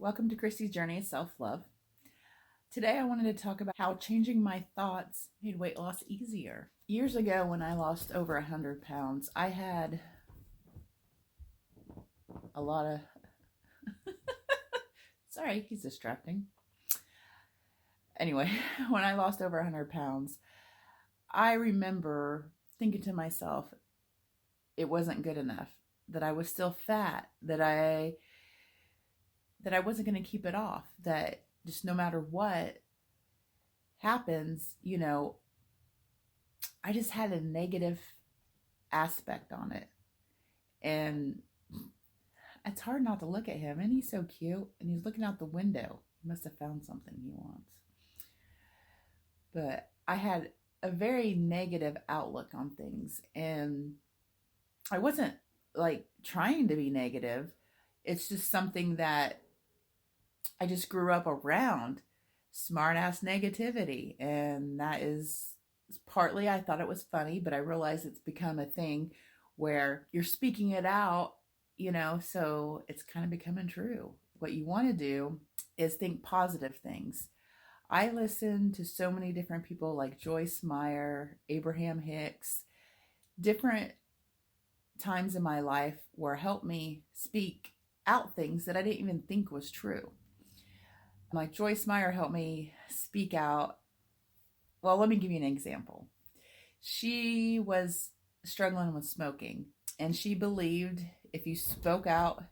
Welcome to Kristie's Journey of Self-Love. Today I wanted to talk about how changing my thoughts made weight loss easier. Years ago when I lost over 100 pounds, I had a lot of... Sorry, he's distracting. Anyway, when I lost over 100 pounds, I remember thinking to myself, it wasn't good enough, that I was still fat, that I wasn't going to keep it off, that just no matter what happens, I just had a negative aspect on it. And it's hard not to look at him. And he's so cute. And he's looking out the window. He must have found something he wants. But I had a very negative outlook on things. And I wasn't like trying to be negative. It's just something that I just grew up around, smart ass negativity. And that is partly, I thought it was funny, but I realized it's become a thing where you're speaking it out, so it's kind of becoming true. What you want to do is think positive things. I listen to so many different people like Joyce Meyer, Abraham Hicks, different times in my life where helped me speak out things that I didn't even think was true. Like Joyce Meyer helped me speak out. Well, let me give you an example. She was struggling with smoking, and she believed if you spoke out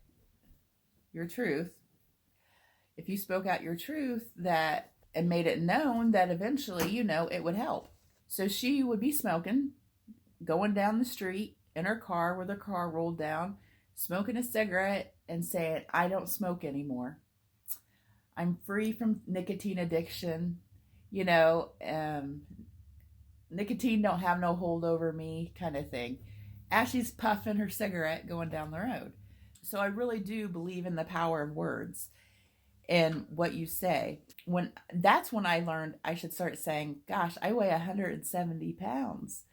your truth, that and made it known that eventually, it would help. So she would be smoking, going down the street in her car with her car rolled down, smoking a cigarette and saying, I don't smoke anymore. I'm free from nicotine addiction. Nicotine don't have no hold over me kind of thing. As she's puffing her cigarette going down the road. So I really do believe in the power of words and what you say. That's when I learned I should start saying, gosh, I weigh 170 pounds.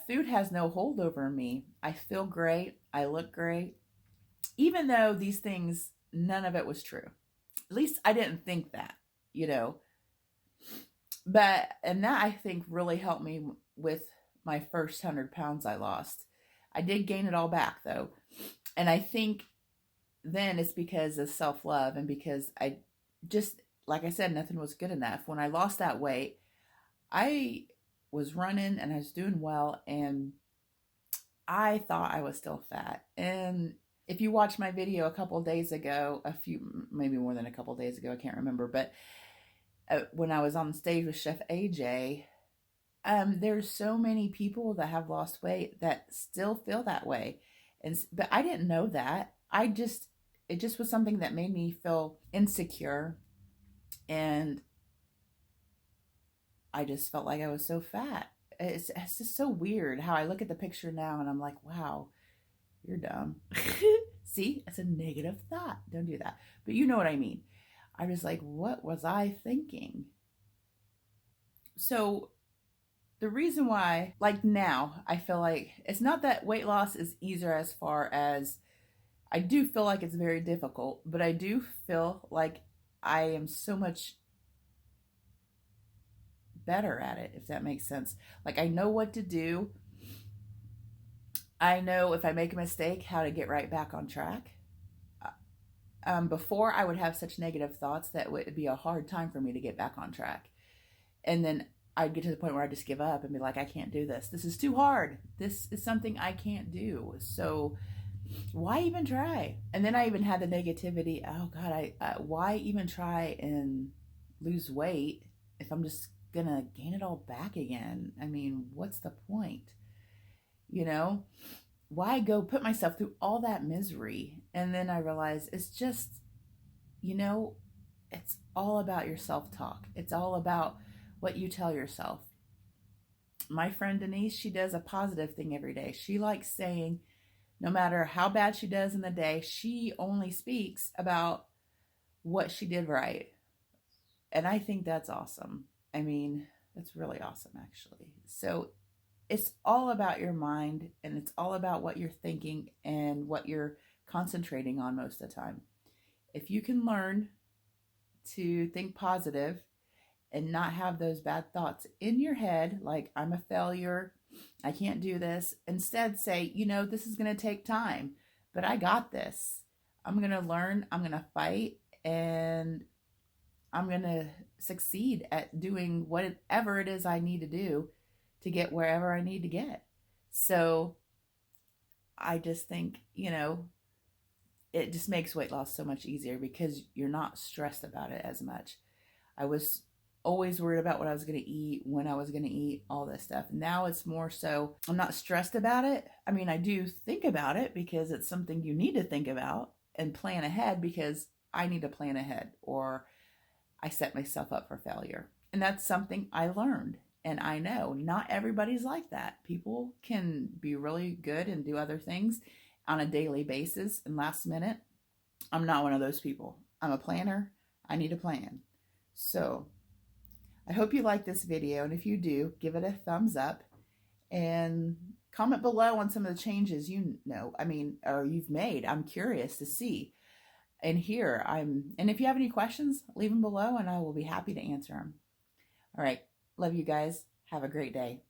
Food has no hold over me. I feel great. I look great. Even though these things, none of it was true. At least I didn't think that, and that I think really helped me with my first 100 pounds I lost. I did gain it all back though. And I think then it's because of self-love and because I just, like I said, nothing was good enough. When I lost that weight, I was running and I was doing well, and I thought I was still fat. And if you watched my video a couple of days ago, maybe more than a couple of days ago, I can't remember, but when I was on stage with Chef AJ, there's so many people that have lost weight that still feel that way. But I didn't know that. It just was something that made me feel insecure. And I just felt like I was so fat. It's just so weird how I look at the picture now and I'm like, wow, you're dumb. See, it's a negative thought. Don't do that. But you know what I mean. I was like, what was I thinking? So the reason why, like now, I feel like it's not that weight loss is easier as far as I do feel like it's very difficult, but I do feel like I am so much better at it, if that makes sense. Like I know what to do. I know if I make a mistake, how to get right back on track. Before I would have such negative thoughts that it would be a hard time for me to get back on track. And then I'd get to the point where I just give up and be like, I can't do this. This is too hard. This is something I can't do. So why even try? And then I even had the negativity. Oh God, why even try and lose weight if I'm just gonna gain it all back again? I mean, what's the point? Why go put myself through all that misery? And then I realized it's just, it's all about your self-talk. It's all about what you tell yourself. My friend Denise, she does a positive thing every day. She likes saying, no matter how bad she does in the day, she only speaks about what she did right. And I think that's awesome. I mean, that's really awesome, actually. So it's all about your mind, and it's all about what you're thinking and what you're concentrating on most of the time. If you can learn to think positive and not have those bad thoughts in your head, like I'm a failure, I can't do this. Instead, say, this is going to take time, but I got this. I'm going to learn, I'm going to fight, and I'm going to succeed at doing whatever it is I need to do to get wherever I need to get. So I just think, it just makes weight loss so much easier because you're not stressed about it as much. I was always worried about what I was going to eat, when I was going to eat, all this stuff. Now it's more so I'm not stressed about it. I mean, I do think about it because it's something you need to think about and plan ahead, because I need to plan ahead or I set myself up for failure. And that's something I learned. And I know not everybody's like that. People can be really good and do other things on a daily basis and last minute. I'm not one of those people. I'm a planner. I need a plan. So I hope you like this video. And if you do, give it a thumbs up and comment below on some of the changes or you've made. I'm curious to see and hear. And if you have any questions, leave them below and I will be happy to answer them. All right. Love you guys. Have a great day.